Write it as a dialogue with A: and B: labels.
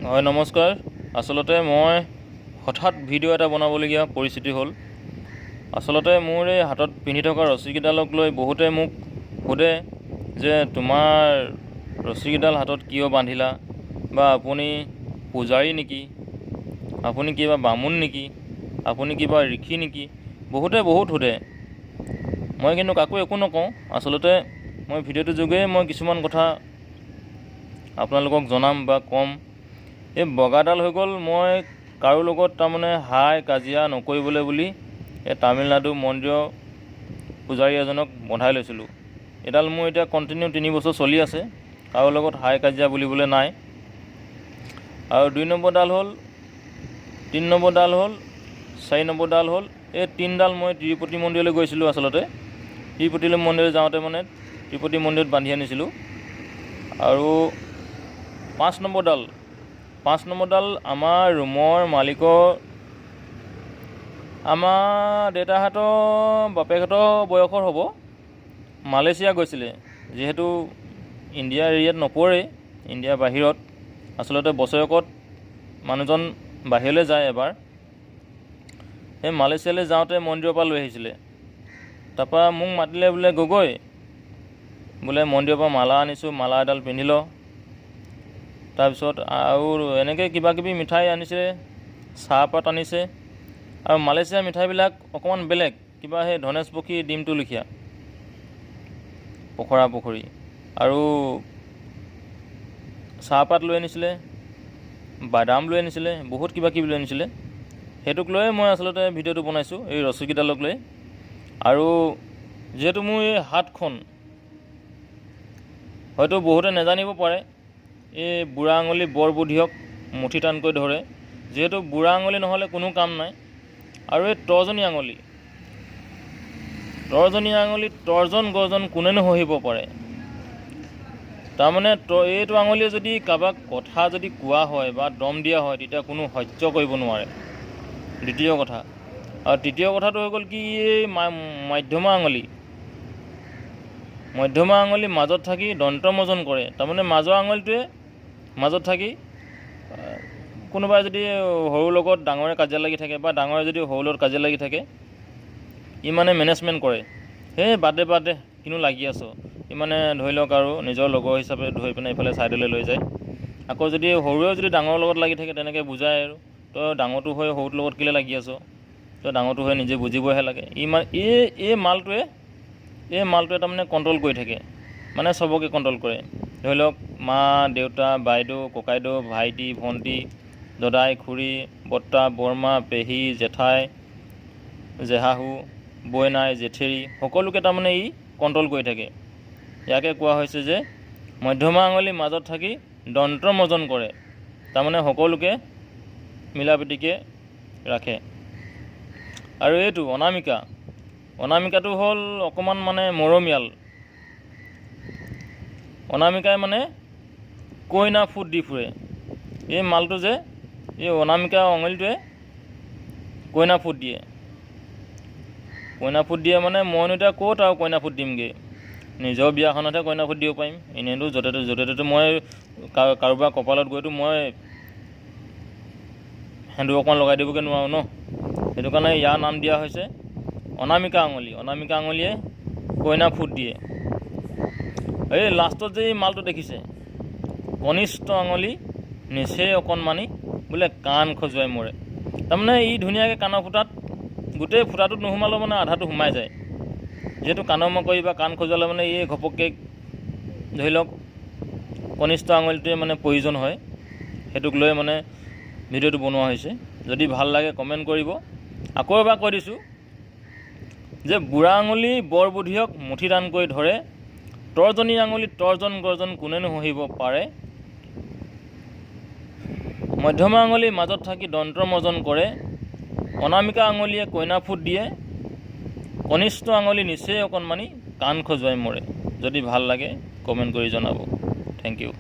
A: হয় নমস্কাৰ। আচলতে মই হঠাৎ ভিডিঅ' এটা বনাবলগীয়া পৰিস্থিতি হ'ল। আচলতে মোৰ এই হাতত পিন্ধি থকা ৰছীকেইডালক লৈ বহুতে মোক সোধে যে তোমাৰ ৰছীকেইডাল হাতত কিয় বান্ধিলা, বা আপুনি পূজাৰী নেকি, আপুনি কিবা বামুণ নেকি, আপুনি কিবা ঋষি নেকি, বহুতে বহুত সোধে। মই কিন্তু কাকো একো নকওঁ। আচলতে মই ভিডিঅ'টোৰ যোগেই মই কিছুমান কথা আপোনালোকক জনাম বা ক'ম। এই বগাডাল হৈ গ'ল মই কাৰো লগত তাৰমানে হাই কাজিয়া নকৰিবলৈ বুলি এই তামিলনাডু মন্দিৰৰ পূজাৰী এজনক বন্ধাই লৈছিলোঁ। এইডাল মোৰ এতিয়া কণ্টিনিউ 3 বছৰ চলি আছে, কাৰো লগত হাই কাজিয়া বুলিবলৈ নাই। আৰু 2 নম্বৰ ডাল হ'ল, 3 নম্বৰ ডাল হ'ল, 4 নম্বৰ ডাল হ'ল। এই 3 ডাল মই তিৰুপতি মন্দিৰলৈ গৈছিলোঁ। আচলতে তিৰুপতি মন্দিৰলৈ যাওঁতে মানে তিৰুপতি মন্দিৰত বান্ধি আনিছিলোঁ। আৰু 5 নম্বৰ ডাল আমাৰ ৰুমৰ মালিকৰ, আমাৰ দেউতাহঁতৰ বাপেকহঁতৰ বয়সৰ হ'ব, মালয়েছিয়া গৈছিলে। যিহেতু ইণ্ডিয়া এৰিয়াত নপৰে, ইণ্ডিয়াৰ বাহিৰত। আচলতে বছৰেকত মানুহজন বাহিৰলৈ যায় এবাৰ। সেই মালয়েছিয়ালৈ যাওঁতে মন্দিৰৰ পৰা লৈ আহিছিলে। তাৰপৰা মোক মাতিলে, বোলে গগৈ, বোলে মন্দিৰৰ পৰা মালা আনিছোঁ, মালা এডাল পিন্ধি ল। তাৰপিছত আৰু এনেকৈ কিবাকিবি মিঠাই আনিছে, চাহপাত আনিছে। আৰু মালয়েছিয়াৰ মিঠাইবিলাক অকণমান বেলেগ, কিবা সেই ধনেশ পক্ষী ডিমটো লিখীয়া, পখৰা পখৰি। আৰু চাহপাত লৈ আনিছিলে, বাদাম লৈ আনিছিলে, বহুত কিবাকিবি লৈ আনিছিলে। সেইটোক লৈয়ে মই আচলতে ভিডিঅ'টো বনাইছোঁ, এই ৰছীকেইডালক লৈ। আৰু যিহেতু মোৰ এই হাতখন হয়তো বহুতে নাজানিব পাৰে, এই বুঢ়া আঙুলি বৰ বুদ্ধিয়ক মুঠি টানকৈ ধৰে। যিহেতু বুঢ়া আঙুলি নহ'লে কোনো কাম নাই। আৰু এই তৰ্জনী আঙুলি তৰ্জন গৰ্জন কোনেনো সহিব পাৰে। তাৰমানে এইটো আঙুলিয়ে যদি কাৰোবাক কথা যদি কোৱা হয় বা দম দিয়া হয়, তেতিয়া কোনো সহ্য কৰিব নোৱাৰে। দ্বিতীয় কথা। আৰু তৃতীয় কথাটো হৈ গ'ল কি, এই মধ্যমা আঙুলি মাজত থাকি দন্তমোজন কৰে। তাৰমানে মাজৰ আঙুলিটোৱে মাজত থাকি কোনোবাই যদি সৰুৰ লগত ডাঙৰে কাজিয়া লাগি থাকে, বা ডাঙৰে যদি সৰুৰ লগত কাজিয়া লাগি থাকে, ই মানে মেনেজমেণ্ট কৰে। সেই বাদে কিনো লাগি আছো, ই মানে ধৰি লওক আৰু নিজৰ লগৰ হিচাপে ধৰি পিনে এইফালে ছাইডলৈ লৈ যায়। আকৌ যদি সৰুৱেও যদি ডাঙৰৰ লগত লাগি থাকে, তেনেকৈ বুজায় আৰু তই ডাঙৰটো হৈ সৰুটোৰ লগত কেলৈ লাগি আছ, তই ডাঙৰটো হৈ নিজে বুজিবহে লাগে। এই মালটোৱে তাৰমানে কণ্ট্ৰল কৰি থাকে, মানে চবকে কণ্ট্ৰল কৰে। ধৰি লওক মা দেউতা, বাইদেউ ককাইদেউ, ভাইটি ভণ্টি, দদাই খুৰী, বৰ্তা বৰমা, পেহী জেঠাই, জেহাহু, বৈনাই জেঠেৰী, সকলোকে তাৰমানে ই কণ্ট্ৰল কৰি থাকে। ইয়াকে কোৱা হৈছে যে মধ্যমা আঙুলি মাজত থাকি দন্তমোজন কৰে। তাৰমানে সকলোকে মিলাপ্ৰীতিকে ৰাখে। আৰু এইটো অনামিকাটো হ'ল অকণমান মানে মৰমীয়াল। অনামিকাই মানে কইনা ফুট দি ফুৰে। এই মালটো যে, এই অনামিকা আঙুলিটোৱে কইনা ফুট দিয়ে মানে মইনো এতিয়া ক'ত আৰু কইনা ফুট দিমগৈ। নিজৰ বিয়াখনতহে কইনা ফুট দিব পাৰিম। এনেইতো য'তে ত'তে মই কাৰোবাৰ কপালত গৈতো মই সেন্দুৰ অকণমান লগাই দিবগৈ নোৱাৰোঁ ন। সেইটো কাৰণে ইয়াৰ নাম দিয়া হৈছে অনামিকা আঙুলিয়ে কইনা ফুট দিয়ে। এই লাষ্টত যে এই মালটো দেখিছে, কনিষ্ঠ আঙুলি নিচেই অকণমানি, বোলে কাণ খজুৱাই মৰে। তাৰমানে ই ধুনীয়াকৈ কাণৰ ফুটাত, গোটেই ফুটাটোত নোসোমালেও মানে আধাটো সোমাই যায়। যিহেতু কাণৰ মাকৰি বা কাণ খজুৱালে মানে এই ঘপককৈ ধৰি লওক কনিষ্ঠ আঙুলিটোৱে মানে প্ৰয়োজন হয়। সেইটোক লৈ মানে ভিডিঅ'টো বনোৱা হৈছে। যদি ভাল লাগে কমেণ্ট কৰিব। আকৌ এবাৰ কৈ দিছোঁ যে বুঢ়া আঙুলি বৰ বুদ্ধিয়ক মুঠি টান কৰি ধৰে, তৰ্জনী আঙুলি তৰ্জন গৰ্জন কোনেনো সহিব পাৰে, মধ্যমা আঙুলি মাজত থাকি দন্তমোজন কৰে, অনামিকা আঙুলিয়ে কইনা ফুট দিয়ে, কনিষ্ঠ আঙুলি নিচেই অকণমানি, কাণ খজুৱাই মৰে। যদি ভাল লাগে কমেণ্ট কৰি জনাব। Thank U.